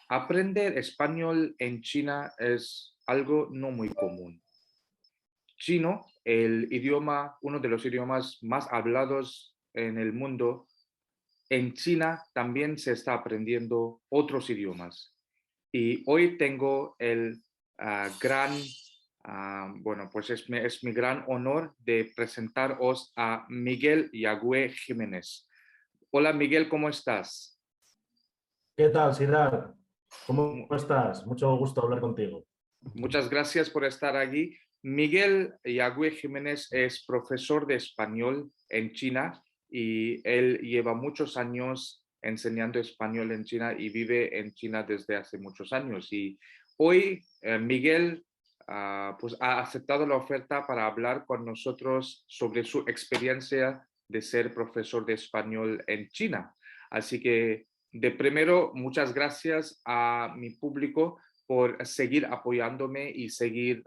Aprender español en China es algo no muy común. Chino, el idioma, uno de los idiomas más hablados en el mundo, en China también se está aprendiendo otros idiomas. Y hoy tengo el gran, bueno, pues es mi gran honor de presentaros a Miguel Yagüe Jiménez. Hola Miguel, ¿cómo estás? ¿Qué tal, Sidar? ¿Cómo estás? Mucho gusto hablar contigo. Muchas gracias por estar aquí. Miguel Yagüe Jiménez es profesor de español en China y él lleva muchos años enseñando español en China y vive en China desde hace muchos años. Y hoy Miguel pues ha aceptado la oferta para hablar con nosotros sobre su experiencia de ser profesor de español en China. Así que de primero, muchas gracias a mi público por seguir apoyándome y seguir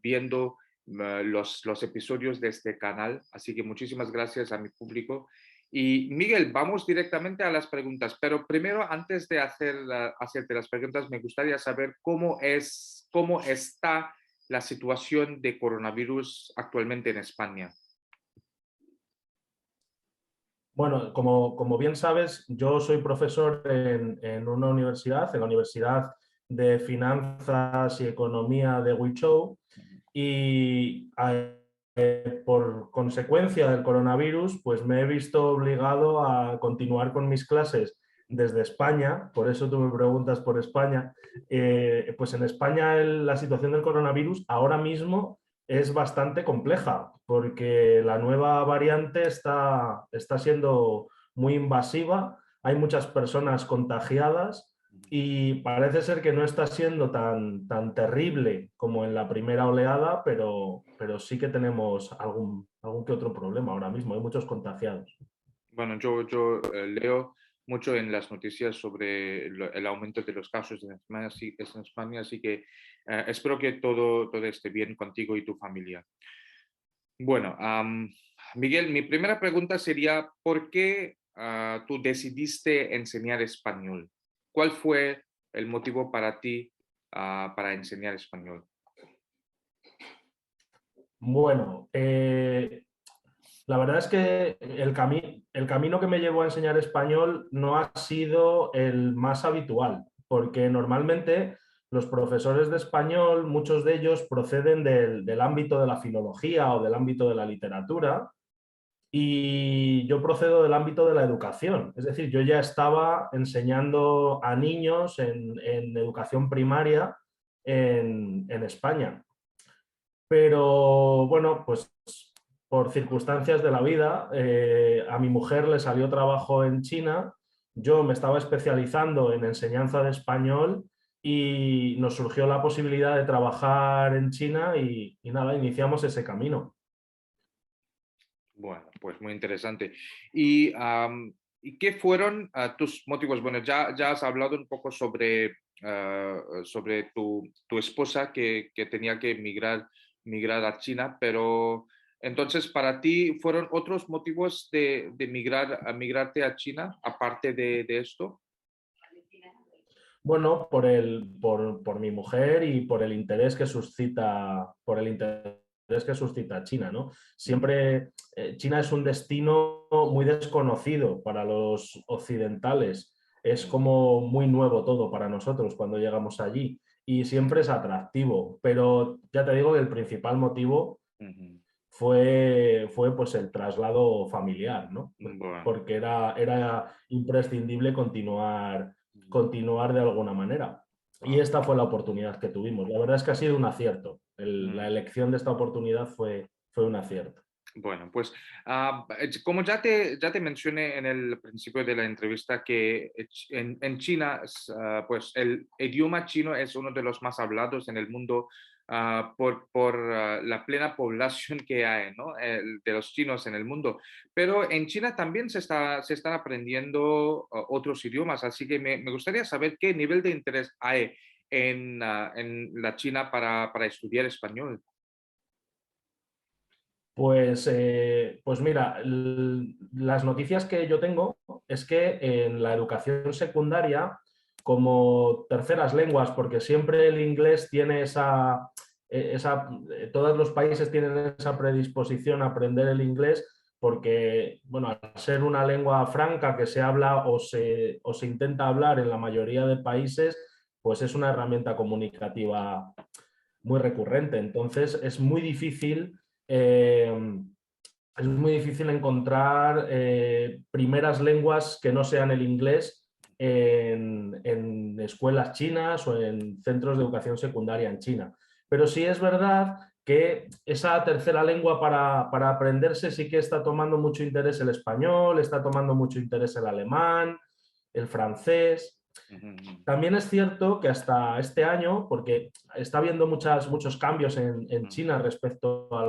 viendo los episodios de este canal. Así que muchísimas gracias a mi público. Y Miguel, vamos directamente a las preguntas, pero primero, antes de hacerte las preguntas, me gustaría saber cómo está la situación de coronavirus actualmente en España. Bueno, como bien sabes, yo soy profesor en una universidad, en la Universidad de Finanzas y Economía de Huizhou, y por consecuencia del coronavirus, pues me he visto obligado a continuar con mis clases desde España. Por eso tú me preguntas por España. Pues en España la situación del coronavirus ahora mismo es bastante compleja porque la nueva variante está siendo muy invasiva, hay muchas personas contagiadas y parece ser que no está siendo tan terrible como en la primera oleada, pero sí que tenemos algún que otro problema ahora mismo, hay muchos contagiados. Bueno, yo leo mucho en las noticias sobre el aumento de los casos en España, en España, así que espero que todo esté bien contigo y tu familia. Bueno, Miguel, mi primera pregunta sería, ¿por qué tú decidiste enseñar español? ¿Cuál fue el motivo para ti para enseñar español? Bueno, la verdad es que el camino que me llevó a enseñar español no ha sido el más habitual, porque normalmente los profesores de español, muchos de ellos proceden del ámbito de la filología o del ámbito de la literatura, y yo procedo del ámbito de la educación. Es decir, yo ya estaba enseñando a niños en educación primaria en España. Pero bueno, pues por circunstancias de la vida, a mi mujer le salió trabajo en China, yo me estaba especializando en enseñanza de español y nos surgió la posibilidad de trabajar en China y nada, iniciamos ese camino. Bueno, pues muy interesante. ¿Y qué fueron tus motivos? Bueno, ya has hablado un poco sobre tu esposa que tenía que migrar a China, pero entonces para ti fueron otros motivos de migrarte a China, aparte de esto. Bueno, por mi mujer y por el interés que suscita, por el interés que suscita China, ¿no? Siempre China es un destino muy desconocido para los occidentales. Es como muy nuevo todo para nosotros cuando llegamos allí y siempre es atractivo. Pero ya te digo que el principal motivo Ujú. fue pues el traslado familiar, ¿no? Bueno. Porque era imprescindible continuar de alguna manera. Y Ah. esta fue la oportunidad que tuvimos. La verdad es que ha sido un acierto. La Mm. elección de esta oportunidad fue un acierto. Bueno, pues como ya te mencioné en el principio de la entrevista, que en China, pues el idioma chino es uno de los más hablados en el mundo por la plena población que hay, ¿no? De los chinos en el mundo. Pero en China también se están aprendiendo otros idiomas, así que me gustaría saber qué nivel de interés hay en la China para estudiar español. Pues mira, las noticias que yo tengo es que en la educación secundaria como terceras lenguas, porque siempre el inglés tiene todos los países tienen esa predisposición a aprender el inglés porque, bueno, al ser una lengua franca que se habla o se intenta hablar en la mayoría de países, pues es una herramienta comunicativa muy recurrente. Entonces es muy difícil encontrar primeras lenguas que no sean el inglés en escuelas chinas o en centros de educación secundaria en China. Pero sí es verdad que esa tercera lengua para aprenderse sí que está tomando mucho interés el español, está tomando mucho interés el alemán, el francés. También es cierto que hasta este año, porque está habiendo muchos cambios en China respecto a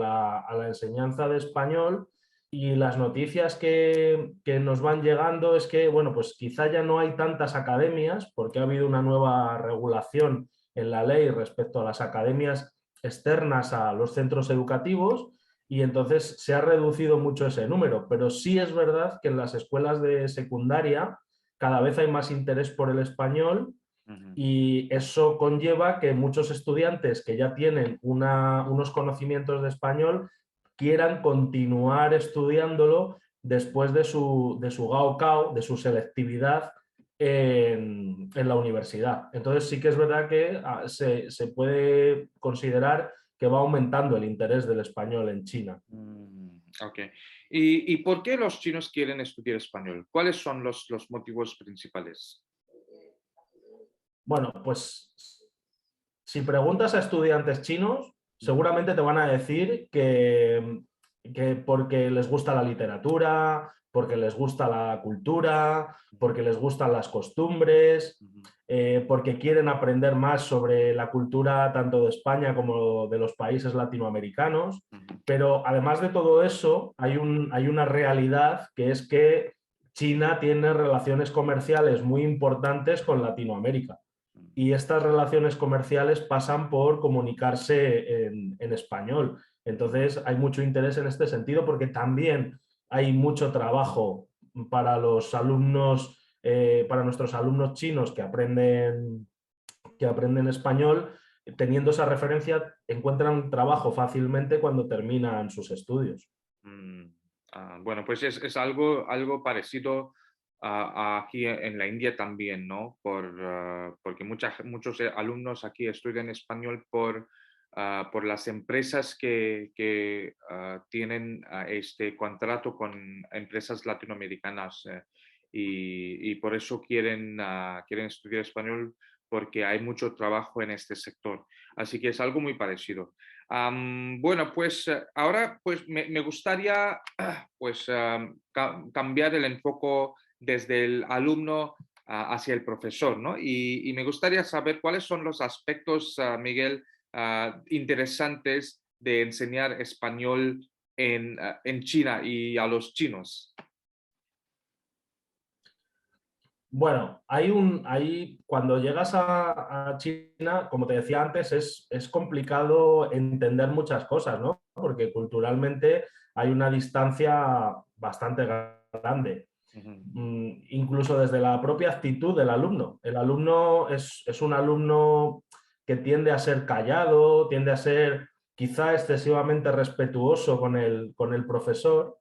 la enseñanza de español, y las noticias que nos van llegando es que, bueno, pues quizá ya no hay tantas academias porque ha habido una nueva regulación en la ley respecto a las academias externas a los centros educativos y entonces se ha reducido mucho ese número. Pero sí es verdad que en las escuelas de secundaria cada vez hay más interés por el español y eso conlleva que muchos estudiantes que ya tienen unos conocimientos de español quieran continuar estudiándolo después de su Gaokao, de su selectividad en la universidad. Entonces sí que es verdad que se puede considerar que va aumentando el interés del español en China. Ok. ¿Y por qué los chinos quieren estudiar español? ¿Cuáles son los motivos principales? Bueno, pues si preguntas a estudiantes chinos, seguramente te van a decir que porque les gusta la literatura, porque les gusta la cultura, porque les gustan las costumbres, porque quieren aprender más sobre la cultura tanto de España como de los países latinoamericanos. Pero además de todo eso, hay una realidad que es que China tiene relaciones comerciales muy importantes con Latinoamérica y estas relaciones comerciales pasan por comunicarse en español. Entonces hay mucho interés en este sentido porque también hay mucho trabajo para los alumnos, para nuestros alumnos chinos que aprenden español, teniendo esa referencia, encuentran trabajo fácilmente cuando terminan sus estudios. Mm, bueno, pues es algo parecido a aquí en la India también, ¿no? Porque muchos alumnos aquí estudian español por las empresas que tienen este contrato con empresas latinoamericanas y por eso quieren estudiar español porque hay mucho trabajo en este sector. Así que es algo muy parecido. Bueno, pues ahora pues me gustaría pues cambiar el enfoque desde el alumno hacia el profesor, ¿no? Y me gustaría saber cuáles son los aspectos, Miguel, interesantes de enseñar español en China y a los chinos. Bueno, cuando llegas a China, como te decía antes, es complicado entender muchas cosas, ¿no? Porque culturalmente hay una distancia bastante grande. Incluso desde la propia actitud del alumno. El alumno es un alumno que tiende a ser callado, tiende a ser quizá excesivamente respetuoso con el profesor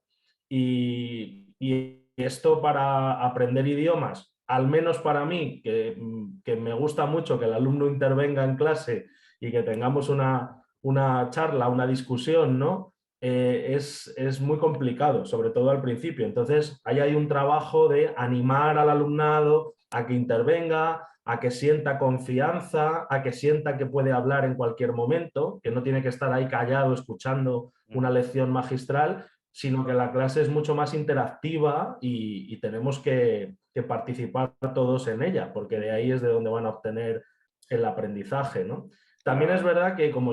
y esto para aprender idiomas, al menos para mí, que me gusta mucho que el alumno intervenga en clase y que tengamos una charla, una discusión, ¿no? Es muy complicado, sobre todo al principio. Entonces, ahí hay un trabajo de animar al alumnado a que intervenga, a que sienta confianza, a que sienta que puede hablar en cualquier momento, que no tiene que estar ahí callado escuchando una lección magistral, sino que la clase es mucho más interactiva y tenemos que participar todos en ella, porque de ahí es de donde van a obtener el aprendizaje, ¿no? También es verdad que, como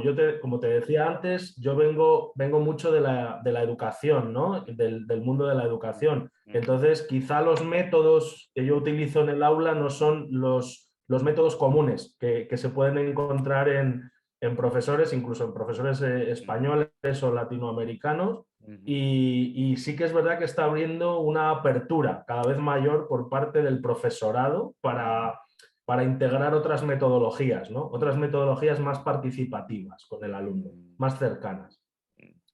te decía antes, yo vengo mucho de la educación, ¿no? Del mundo de la educación. Entonces, quizá los métodos que yo utilizo en el aula no son los métodos comunes que se pueden encontrar en profesores, incluso en profesores españoles o latinoamericanos. Y sí que es verdad que está abriendo una apertura cada vez mayor por parte del profesorado para integrar otras metodologías, ¿no? Otras metodologías más participativas con el alumno, Mm. más cercanas.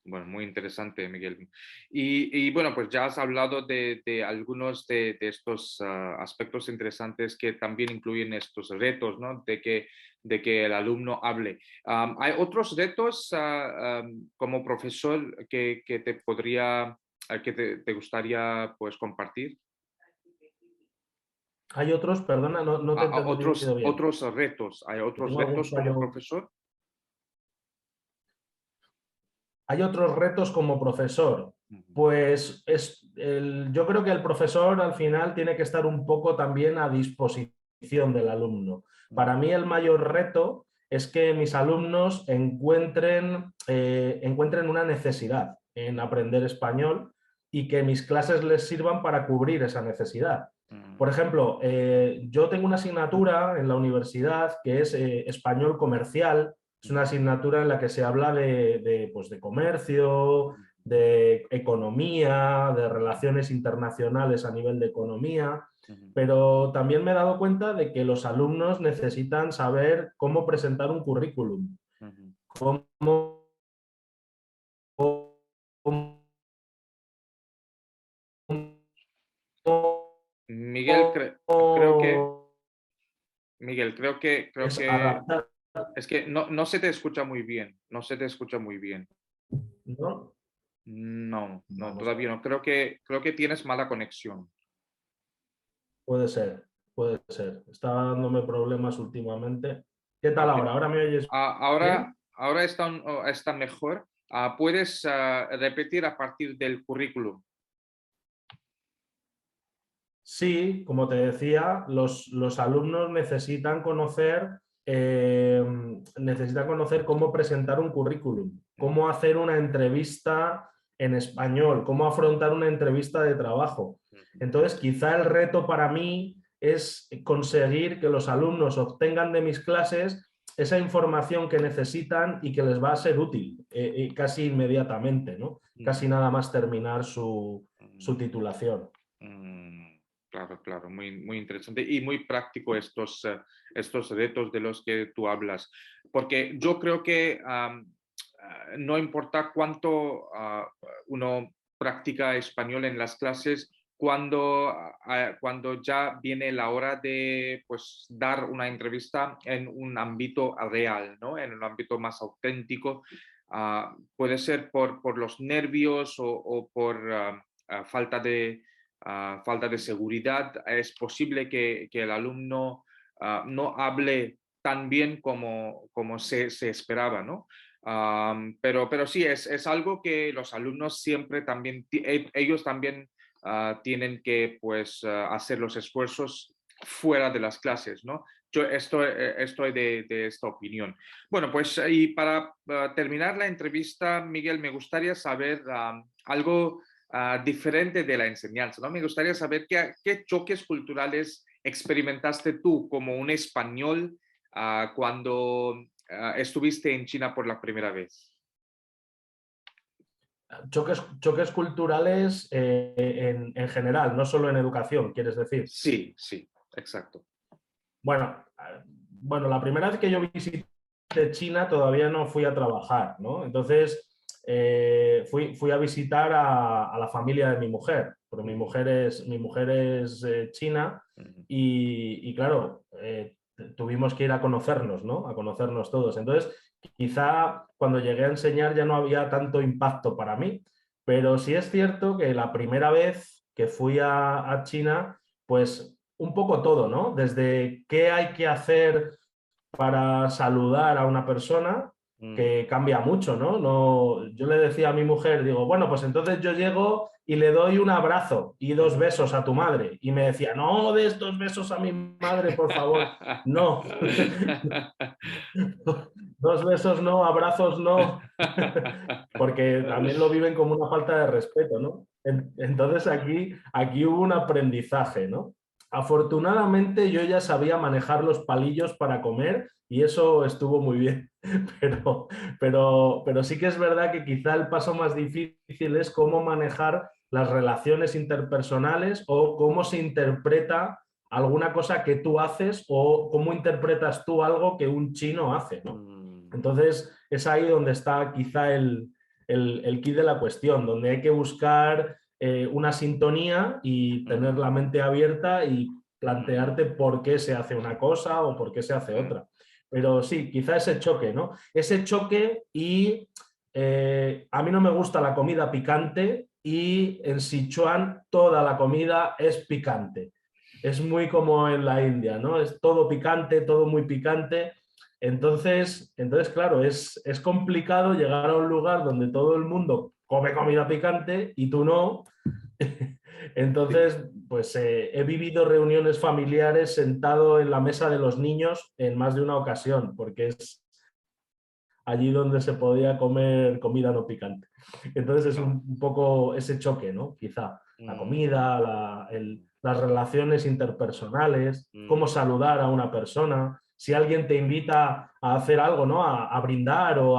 Bueno, muy interesante, Miguel. Bueno, pues ya has hablado de algunos de estos aspectos interesantes que también incluyen estos retos, ¿no? De que el alumno hable. ¿Hay otros retos como profesor que te podría, te gustaría pues compartir? Hay otros, perdona, no te he entendido bien. Otros retos. ¿Hay Que otros tengo algún retos como fallo. profesor? Hay otros retos como profesor. Ujú. Pues yo creo que el profesor al final tiene que estar un poco también a disposición del alumno. Para mí el mayor reto es que mis alumnos encuentren una necesidad en aprender español y que mis clases les sirvan para cubrir esa necesidad. Por Mm, ejemplo, yo tengo una asignatura en la universidad que es español comercial. Es una mm, asignatura en la que se habla pues de comercio, de economía, de relaciones internacionales a nivel de economía, mm, pero también me he dado cuenta de que los alumnos necesitan saber cómo presentar un currículum, mm, mm. cómo, cómo- Miguel, creo que, cómo Miguel, creo es que adaptar, es que no se te escucha muy bien, no se te escucha muy bien. ¿no? No, no, Vamos a todavía ver. no. Creo que tienes mala conexión. Puede ser, puede ser. Estaba dándome problemas últimamente. ¿Qué tal Ok. ahora? ¿Ahora me oyes bien? Ahora está mejor. ¿Puedes repetir a partir del currículum? Sí, como te decía, los alumnos necesitan conocer cómo presentar un currículum, Mm, cómo hacer una entrevista en español, cómo afrontar una entrevista de trabajo. ujú, Entonces, quizá el reto para mí es conseguir que los alumnos obtengan de mis clases esa información que necesitan y que les va a ser útil casi inmediatamente, ¿no? Casi mm, nada más terminar su mm. titulación. Claro, claro, muy, muy interesante y muy práctico estos retos de los que tú hablas, porque yo creo que no importa cuánto uno practica español en las clases, cuando ya viene la hora de pues, dar una entrevista en un ámbito real, ¿no? En un ámbito más auténtico, puede ser por los nervios o por falta de seguridad, es posible que el alumno no hable tan bien como se esperaba, ¿no? Pero sí, es algo que los alumnos siempre también, ellos también tienen que pues hacer los esfuerzos fuera de las clases, ¿no? Yo estoy de esta opinión. Bueno, pues y para terminar la entrevista, Miguel, me gustaría saber algo diferente de la enseñanza, ¿no? Me gustaría saber qué choques culturales experimentaste tú como un español cuando estuviste en China por la primera vez. Choques culturales en general, no solo en educación, quieres decir. Sí, sí, exacto. Bueno, bueno, la primera vez que yo visité China todavía no fui a trabajar, ¿no? Entonces fui a visitar a la familia de mi mujer, porque Ujú, mi mujer es china ujú, y claro, tuvimos que ir a conocernos, ¿no? A conocernos todos. Entonces, quizá cuando llegué a enseñar ya no había tanto impacto para mí, pero sí es cierto que la primera vez que fui a China, pues un poco todo, ¿no? Desde qué hay que hacer para saludar a una persona, mm. que cambia mucho, ¿no? No, yo le decía a mi mujer, digo, bueno, pues entonces yo llego y le doy un abrazo y dos besos a tu madre. Y me decía, no des dos besos a mi madre, por favor. No, dos besos no, abrazos no, porque también lo viven como una falta de respeto, ¿no? Entonces aquí hubo un aprendizaje, ¿no? Afortunadamente yo ya sabía manejar los palillos para comer y eso estuvo muy bien, pero, pero sí que es verdad que quizá el paso más difícil es cómo manejar las relaciones interpersonales o cómo se interpreta alguna cosa que tú haces o cómo interpretas tú algo que un chino hace, ¿no? Entonces es ahí donde está quizá el quid de la cuestión, donde hay que buscar una sintonía y tener la mente abierta y plantearte por qué se hace una cosa o por qué se hace otra. Pero sí, quizá ese choque, ¿no? Ese choque y a mí no me gusta la comida picante y en Sichuan toda la comida es picante. Es muy como en la India, ¿no? Es todo picante, todo muy picante. Entonces claro, es complicado llegar a un lugar donde todo el mundo come comida picante y tú no. Entonces, pues he vivido reuniones familiares sentado en la mesa de los niños en más de una ocasión, porque es allí donde se podía comer comida no picante. Entonces es un poco ese choque, ¿no? Quizá la comida, las relaciones interpersonales, cómo saludar a una persona, si alguien te invita a hacer algo, ¿no? A brindar o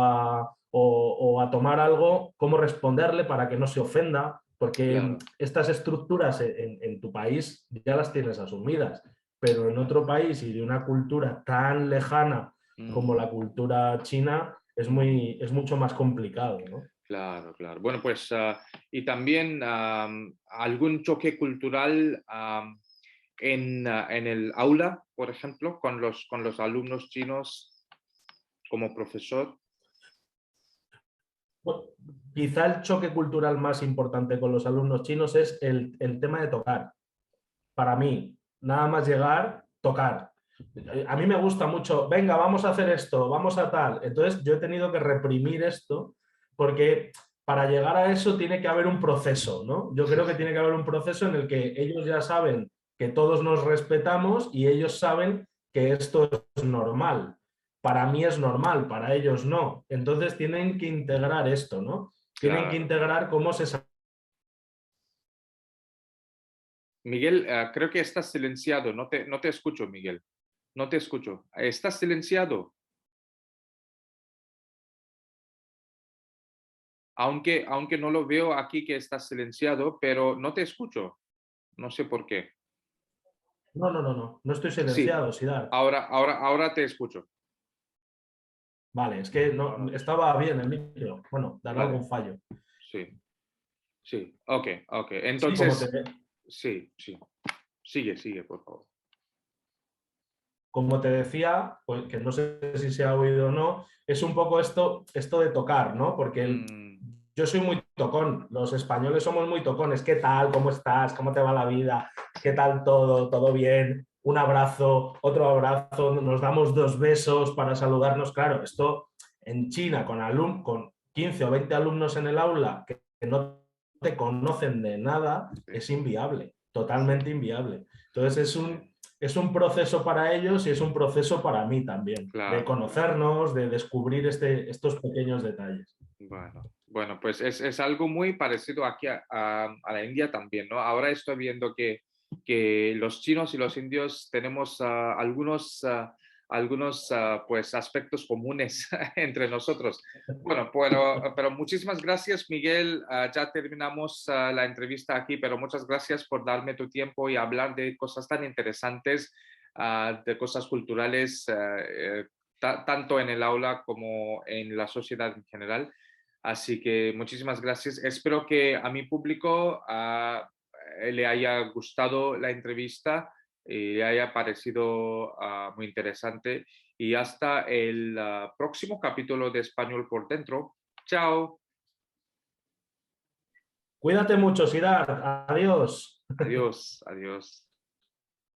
a tomar algo, cómo responderle para que no se ofenda, porque estas estructuras en tu país ya las tienes asumidas, pero en otro país y de una cultura tan lejana como la cultura china, es mucho más complicado, ¿no? Claro, claro. Bueno, pues, y también algún choque cultural en el aula, por ejemplo, con los alumnos chinos como profesor. Bueno, quizá el choque cultural más importante con los alumnos chinos es el tema de tocar. Para mí, nada más llegar, tocar. A mí me gusta mucho, venga, vamos a hacer esto, vamos a tal. Entonces yo he tenido que reprimir esto porque para llegar a eso tiene que haber un proceso, ¿no? Yo creo que tiene que haber un proceso en el que ellos ya saben que todos nos respetamos y ellos saben que esto es normal. Para mí es normal, para ellos no. Entonces tienen que integrar esto, ¿no? Tienen que Claro. integrar cómo se... Miguel, creo que estás silenciado. No te escucho, Miguel. No te escucho. ¿Estás silenciado? Aunque no lo veo aquí que estás silenciado, pero no te escucho. No sé por qué. No estoy Sí, silenciado, Sidar. ahora te escucho. Vale, es que Ahora no, te escucho. estaba bien el micro. Bueno, dará Vale, algún fallo. sí, sí. Ok, ok. Sí, Entonces, sí, sí. Sigue, por favor. como te decía, pues que no sé si se ha oído o no, es un poco esto de tocar, ¿no? Porque Mm, yo soy muy tocón, los españoles somos muy tocones. ¿Qué tal? ¿Cómo estás? ¿Cómo te va la vida? ¿Qué tal todo? ¿Todo bien? Un abrazo, otro abrazo, nos damos 2 besos para saludarnos. Claro, esto en China con 15 o 20 alumnos en el aula que no te conocen de nada, sí, es inviable, sí, totalmente inviable. Entonces sí. es un proceso para ellos y es un proceso para mí también, de Claro, claro. conocernos, de descubrir estos pequeños detalles. Bueno, pues es algo muy parecido aquí a la India también, ¿no? Ahora estoy viendo que los chinos y los indios tenemos algunos pues, aspectos comunes entre nosotros. Bueno, pero muchísimas gracias, Miguel. Ya terminamos la entrevista aquí, pero muchas gracias por darme tu tiempo y hablar de cosas tan interesantes, de cosas culturales, tanto en el aula como en la sociedad en general. Así que muchísimas gracias. Espero que a mi público le haya gustado la entrevista y le haya parecido muy interesante. Y hasta el próximo capítulo de Español por Dentro. Chao. Cuídate mucho, Sidar. Adiós. Adiós. Adiós.